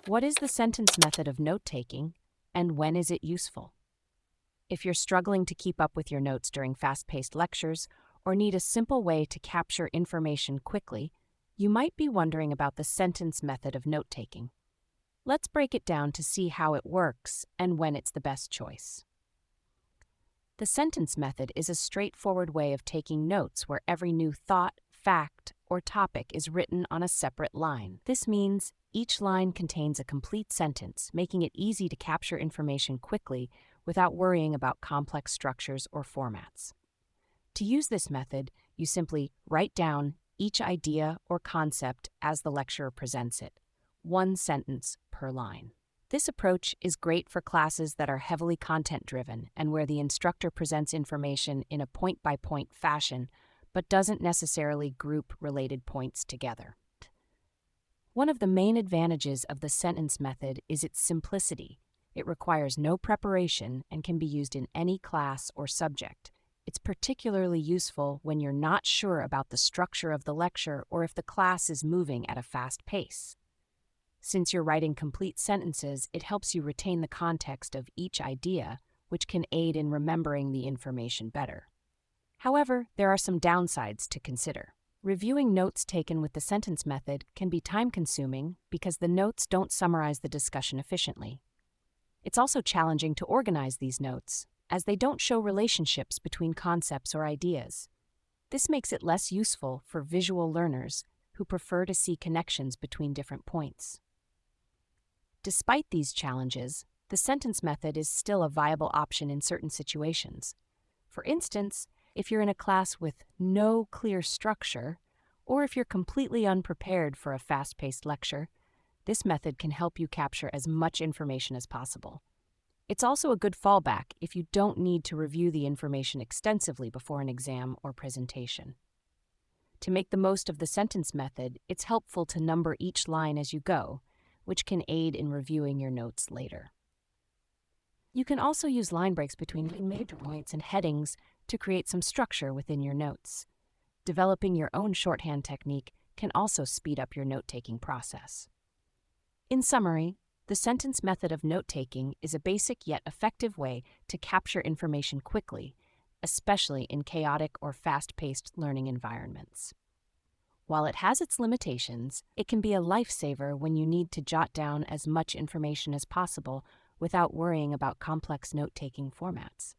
What is the sentence method of note-taking, and when is it useful? If you're struggling to keep up with your notes during fast-paced lectures or need a simple way to capture information quickly, you might be wondering about the sentence method of note-taking. Let's break it down to see how it works and when it's the best choice. The sentence method is a straightforward way of taking notes where every new thought, fact, or topic is written on a separate line. This means each line contains a complete sentence, making it easy to capture information quickly without worrying about complex structures or formats. To use this method, you simply write down each idea or concept as the lecturer presents it, one sentence per line. This approach is great for classes that are heavily content-driven and where the instructor presents information in a point-by-point fashion, but doesn't necessarily group related points together. One of the main advantages of the sentence method is its simplicity. It requires no preparation and can be used in any class or subject. It's particularly useful when you're not sure about the structure of the lecture or if the class is moving at a fast pace. Since you're writing complete sentences, it helps you retain the context of each idea, which can aid in remembering the information better. However, there are some downsides to consider. Reviewing notes taken with the sentence method can be time-consuming because the notes don't summarize the discussion efficiently. It's also challenging to organize these notes, as they don't show relationships between concepts or ideas. This makes it less useful for visual learners who prefer to see connections between different points. Despite these challenges, the sentence method is still a viable option in certain situations. For instance, if you're in a class with no clear structure, or if you're completely unprepared for a fast-paced lecture, this method can help you capture as much information as possible. It's also a good fallback if you don't need to review the information extensively before an exam or presentation. To make the most of the sentence method, it's helpful to number each line as you go, which can aid in reviewing your notes later. You can also use line breaks between major points and headings to create some structure within your notes. Developing your own shorthand technique can also speed up your note-taking process. In summary, the sentence method of note-taking is a basic yet effective way to capture information quickly, especially in chaotic or fast-paced learning environments. While it has its limitations, it can be a lifesaver when you need to jot down as much information as possible without worrying about complex note-taking formats.